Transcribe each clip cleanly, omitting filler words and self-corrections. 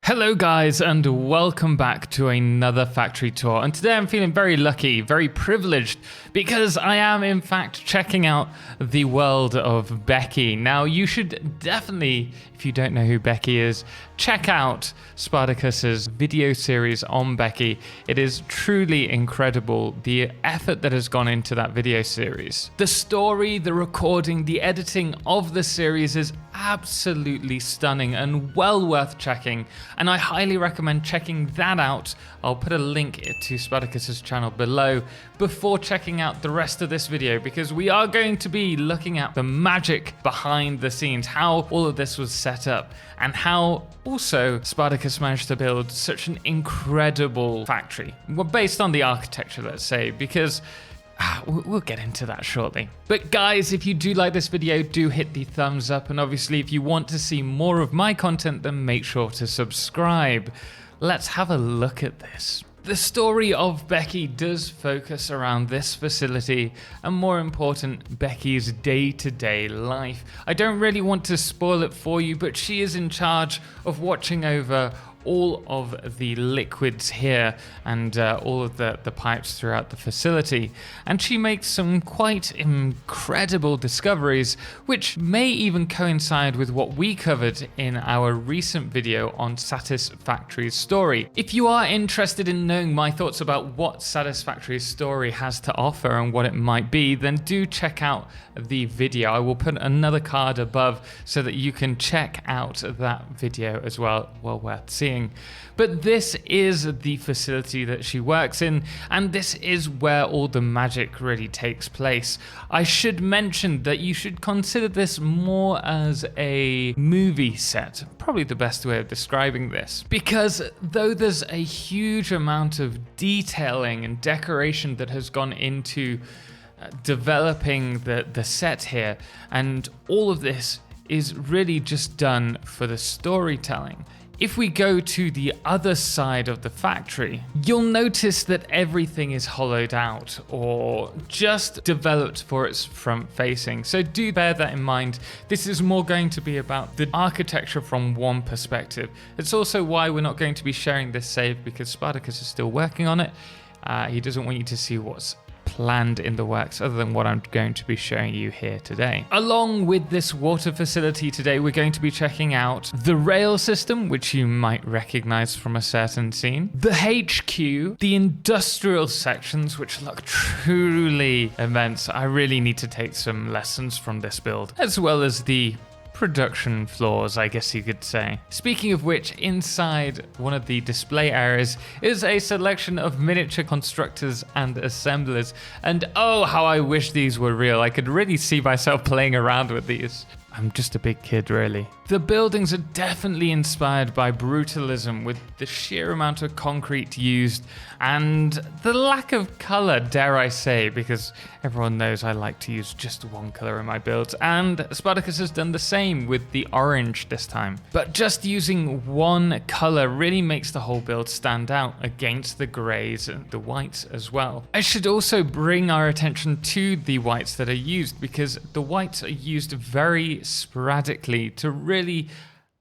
Hello guys, and welcome back to another factory tour. And today I'm feeling very lucky, very privileged, because I am in fact checking out the world of Becky. Now you should definitely, if you don't know who Becky is, check out Spardacus's video series on Becky. It is truly incredible, the effort that has gone into that video series. The story, the recording, the editing of the series is absolutely stunning and well worth checking, and I highly recommend checking that out. I'll put a link to Spardacus's channel below before checking out the rest of this video, because we are going to be looking at the magic behind the scenes, how all of this was set up, and how also Spardacus managed to build such an incredible factory. Well, based on the architecture, let's say, because we'll get into that shortly. But guys, if you do like this video, do hit the thumbs up. And obviously, if you want to see more of my content, then make sure to subscribe. Let's have a look at this. The story of Becky does focus around this facility, and more important, Becky's day-to-day life. I don't really want to spoil it for you, but she is in charge of watching over all of the liquids here and all of the pipes throughout the facility. And she makes some quite incredible discoveries, which may even coincide with what we covered in our recent video on Satisfactory's story. If you are interested in knowing my thoughts about what Satisfactory's story has to offer and what it might be, then do check out the video. I will put another card above so that you can check out that video as well. Well worth seeing. But this is the facility that she works in, and this is where all the magic really takes place. I should mention that you should consider this more as a movie set, probably the best way of describing this, because though there's a huge amount of detailing and decoration that has gone into developing the set here, and all of this is really just done for the storytelling. If we go to the other side of the factory, you'll notice that everything is hollowed out or just developed for its front facing. So do bear that in mind. This is more going to be about the architecture from one perspective. It's also why we're not going to be sharing this save, because Spardacus is still working on it. He doesn't want you to see what's planned in the works other than what I'm going to be showing you here today. Along with this water facility today, we're going to be checking out the rail system, which you might recognize from a certain scene, the HQ, the industrial sections, which look truly immense. I really need to take some lessons from this build, as well as the production floors, I guess you could say. Speaking of which, inside one of the display areas is a selection of miniature constructors and assemblers. And oh, how I wish these were real. I could really see myself playing around with these. I'm just a big kid, really. The buildings are definitely inspired by brutalism, with the sheer amount of concrete used and the lack of color, dare I say, because everyone knows I like to use just one color in my builds, and Spardacus has done the same with the orange this time. But just using one color really makes the whole build stand out against the grays and the whites as well. I should also bring our attention to the whites that are used, because the whites are used very sporadically to really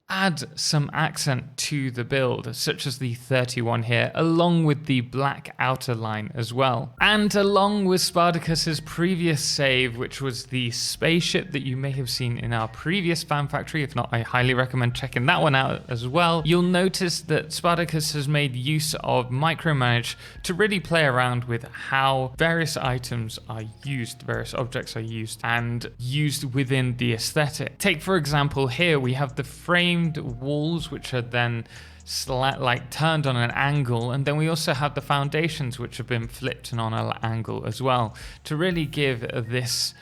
add some accent to the build, such as the 31 here, along with the black outer line as well. And along with Spardacus's previous save, which was the spaceship that you may have seen in our previous fan factory. If not, I highly recommend checking that one out as well. You'll notice that Spardacus has made use of micromanage to really play around with how various items are used, various objects are used, and used within the aesthetic. Take, for example, here we have the frame walls, which are then turned on an angle, and then we also have the foundations, which have been flipped and on an angle as well, to really give this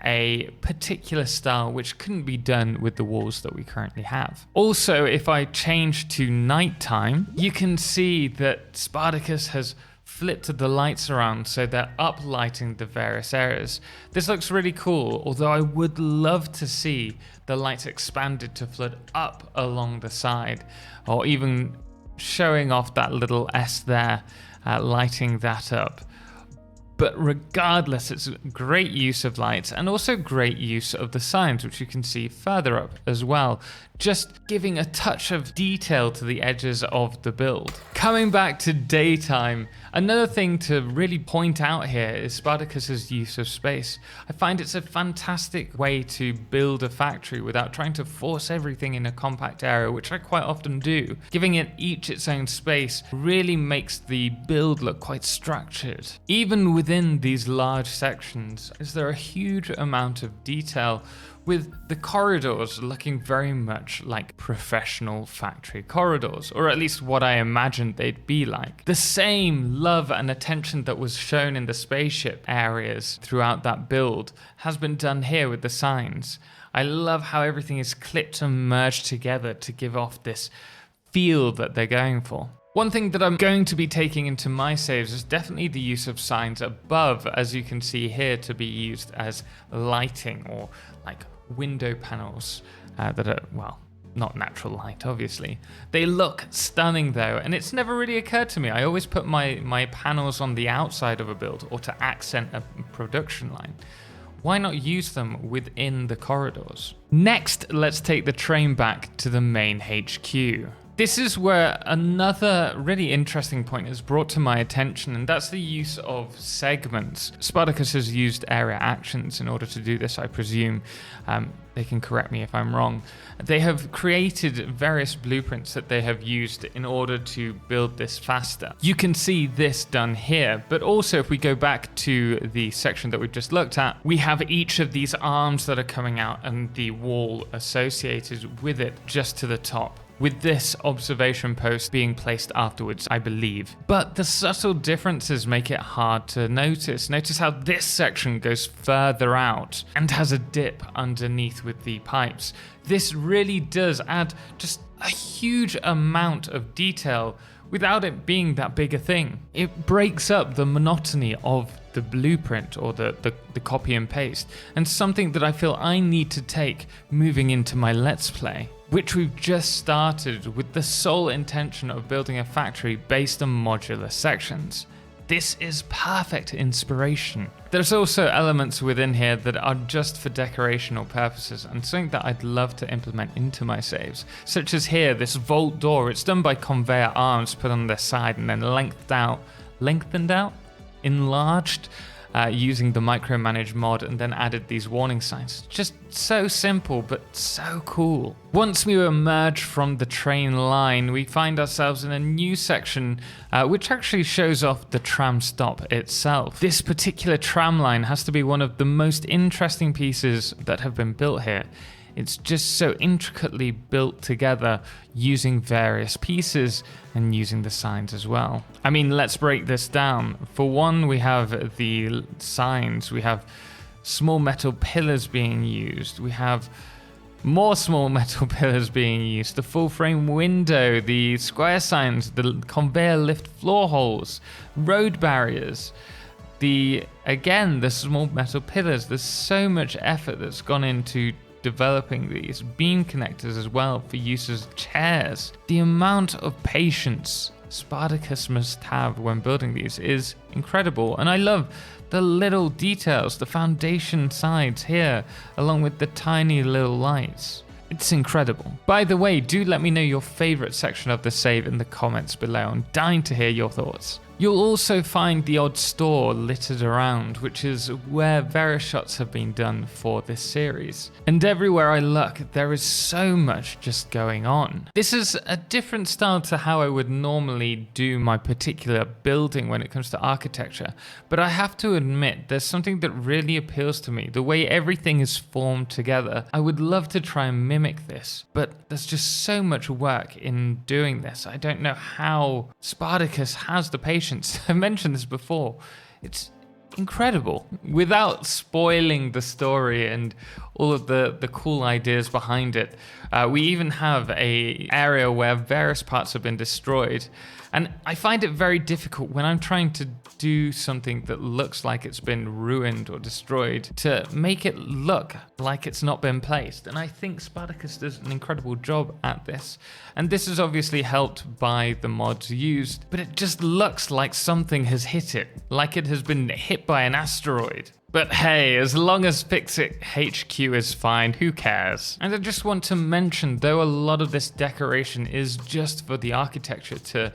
a particular style which couldn't be done with the walls that we currently have. Also, if I change to nighttime, you can see that Spardacus has flipped the lights around so they're uplighting the various areas. This looks really cool, although I would love to see the lights expanded to flood up along the side, or even showing off that little S there, lighting that up. But regardless, it's great use of lights and also great use of the signs, which you can see further up as well, just giving a touch of detail to the edges of the build. Coming back to daytime, another thing to really point out here is Spardacus's use of space. I find it's a fantastic way to build a factory without trying to force everything in a compact area, which I quite often do. Giving it each its own space really makes the build look quite structured. Even within these large sections, is there a huge amount of detail, with the corridors looking very much like professional factory corridors, or at least what I imagined they'd be like. The same love and attention that was shown in the spaceship areas throughout that build has been done here with the signs. I love how everything is clipped and merged together to give off this feel that they're going for. One thing that I'm going to be taking into my saves is definitely the use of signs above, as you can see here, to be used as lighting or like window panels that are, well, not natural light, obviously. They look stunning though, and it's never really occurred to me. I always put my panels on the outside of a build or to accent a production line. Why not use them within the corridors? Next, let's take the train back to the main HQ. This is where another really interesting point is brought to my attention, and that's the use of segments. Spardacus has used area actions in order to do this, I presume. They can correct me if I'm wrong. They have created various blueprints that they have used in order to build this faster. You can see this done here, but also if we go back to the section that we've just looked at, we have each of these arms that are coming out and the wall associated with it just to the top, with this observation post being placed afterwards, I believe. But the subtle differences make it hard to notice. Notice how this section goes further out and has a dip underneath with the pipes. This really does add just a huge amount of detail without it being that big a thing. It breaks up the monotony of the blueprint or the copy and paste, and something that I feel I need to take moving into my Let's Play, which we've just started with the sole intention of building a factory based on modular sections. This is perfect inspiration. There's also elements within here that are just for decorational purposes and something that I'd love to implement into my saves, such as here, this vault door. It's done by conveyor arms put on their side and then lengthened out, enlarged, using the micromanage mod, and then added these warning signs. Just so simple, but so cool. Once we emerge from the train line, we find ourselves in a new section, which actually shows off the Tram Stop itself. This particular tram line has to be one of the most interesting pieces that have been built here. It's just so intricately built together using various pieces and using the signs as well. I mean, let's break this down. For one, we have the signs. We have small metal pillars being used. We have more small metal pillars being used. The full frame window, the square signs, the conveyor lift floor holes, road barriers. Again, the small metal pillars. There's so much effort that's gone into developing these beam connectors as well for use as chairs. The amount of patience Spardacus must have when building these is incredible, and I love the little details, the foundation sides here, along with the tiny little lights. It's incredible. By the way, do let me know your favorite section of the save in the comments below. I'm dying to hear your thoughts. You'll also find the odd store littered around, which is where various shots have been done for this series. And everywhere I look, there is so much just going on. This is a different style to how I would normally do my particular building when it comes to architecture, but I have to admit there's something that really appeals to me, the way everything is formed together. I would love to try and mimic this, but there's just so much work in doing this. I don't know how Spardacus has the patience. I've mentioned this before. It's incredible. Without spoiling the story and all of the cool ideas behind it, we even have an area where various parts have been destroyed. And I find it very difficult when I'm trying to do something that looks like it's been ruined or destroyed to make it look like it's not been placed. And I think Spardacus does an incredible job at this. And this is obviously helped by the mods used, but it just looks like something has hit it, like it has been hit by an asteroid. But hey, as long as FICSIT HQ is fine, who cares? And I just want to mention, though a lot of this decoration is just for the architecture to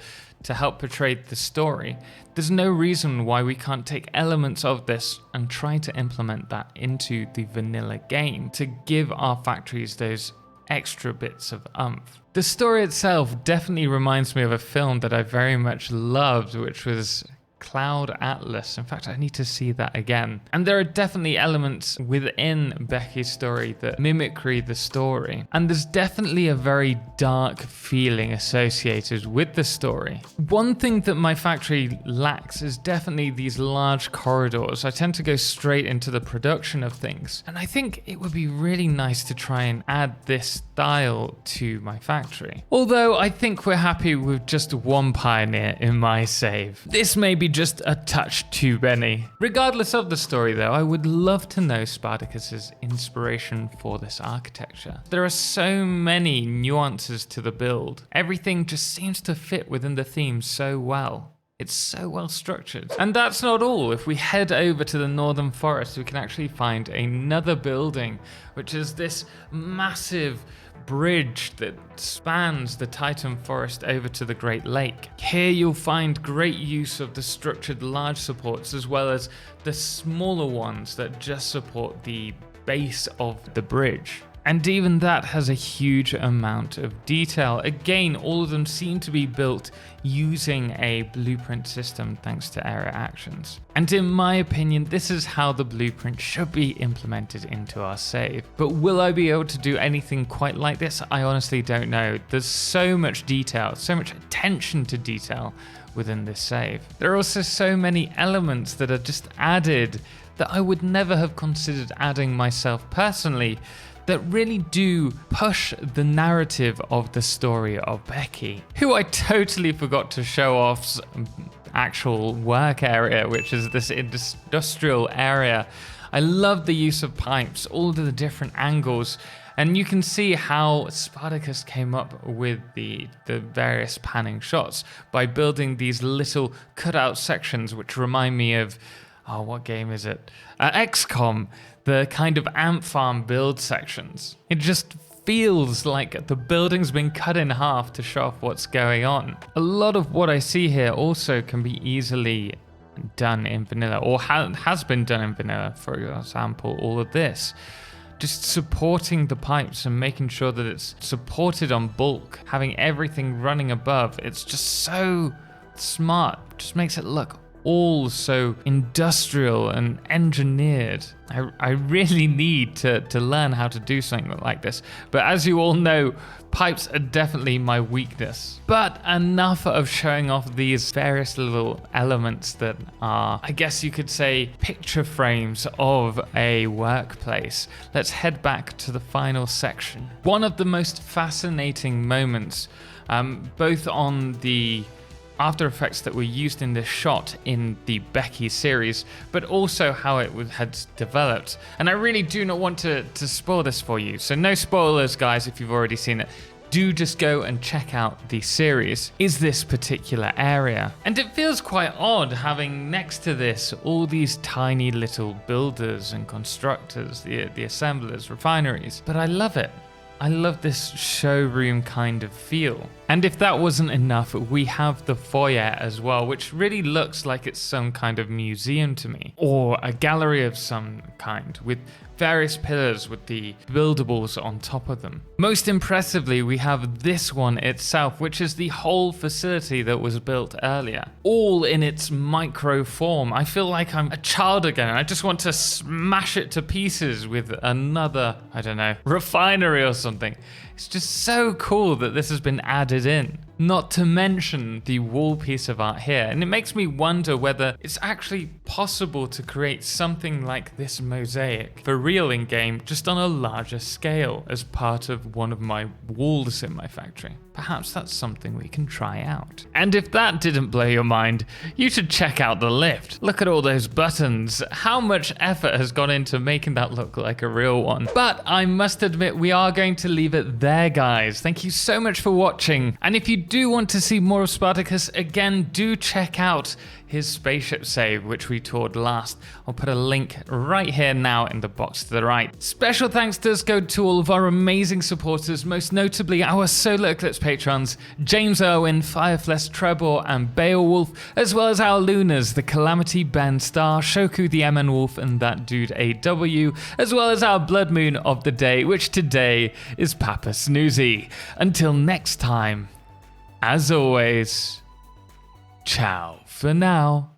help portray the story, there's no reason why we can't take elements of this and try to implement that into the vanilla game to give our factories those extra bits of oomph. The story itself definitely reminds me of a film that I very much loved, which was Cloud Atlas. In fact, I need to see that again. And there are definitely elements within Becky's story that mimicry the story. And there's definitely a very dark feeling associated with the story. One thing that my factory lacks is definitely these large corridors. I tend to go straight into the production of things. And I think it would be really nice to try and add this style to my factory. Although I think we're happy with just one Pioneer in my save. This may be just a touch too many. Regardless of the story though, I would love to know Spardacus's inspiration for this architecture. There are so many nuances to the build. Everything just seems to fit within the theme so well. It's so well structured. And that's not all. If we head over to the Northern Forest, we can actually find another building, which is this massive bridge that spans the Titan Forest over to the Great Lake. Here you'll find great use of the structured large supports as well as the smaller ones that just support the base of the bridge. And even that has a huge amount of detail. Again, all of them seem to be built using a blueprint system thanks to area actions. And in my opinion, this is how the blueprint should be implemented into our save. But will I be able to do anything quite like this? I honestly don't know. There's so much detail, so much attention to detail within this save. There are also so many elements that are just added that I would never have considered adding myself personally, that really do push the narrative of the story of Becky, who I totally forgot to show off's actual work area, which is this industrial area. I love the use of pipes, all of the different angles, and you can see how Spardacus came up with the various panning shots by building these little cutout sections, which remind me of, oh, what game is it? XCOM, the kind of ant farm build sections. It just feels like the building's been cut in half to show off what's going on. A lot of what I see here also can be easily done in vanilla, or has been done in vanilla. For example, all of this. Just supporting the pipes and making sure that it's supported on bulk, having everything running above. It's just so smart, just makes it look all so industrial and engineered. I really need to learn how to do something like this. But as you all know, pipes are definitely my weakness. But enough of showing off these various little elements that are, I guess you could say, picture frames of a workplace. Let's head back to the final section. One of the most fascinating moments, both on the After Effects that were used in this shot in the Becky series, but also how it had developed. And I really do not want to spoil this for you, so no spoilers guys if you've already seen it. Do just go and check out the series, is this particular area. And it feels quite odd having next to this all these tiny little builders and constructors, the assemblers, refineries, but I love it. I love this showroom kind of feel. And if that wasn't enough, we have the foyer as well, which really looks like it's some kind of museum to me, or a gallery of some kind with various pillars with the buildables on top of them. Most impressively, we have this one itself, which is the whole facility that was built earlier, all in its micro form. I feel like I'm a child again. I just want to smash it to pieces with another, I don't know, refinery or something. It's just so cool that this has been added in. Not to mention the wall piece of art here, and it makes me wonder whether it's actually possible to create something like this mosaic for real in game, just on a larger scale as part of one of my walls in my factory. Perhaps that's something we can try out. And if that didn't blow your mind, you should check out the lift. Look at all those buttons. How much effort has gone into making that look like a real one? But I must admit, we are going to leave it there, guys. Thank you so much for watching. And if you do want to see more of Spardacus, again, do check out his spaceship save, which we toured last. I'll put a link right here now in the box to the right. Special thanks does go to all of our amazing supporters, most notably our Solar Eclipse patrons, James Irwin, Fireflesh Trebor, and Beowulf, as well as our Lunars, the Calamity Ben Star, Shoku the MN Wolf, and that dude AW, as well as our Blood Moon of the day, which today is Papa Snoozy. Until next time, as always, ciao for now.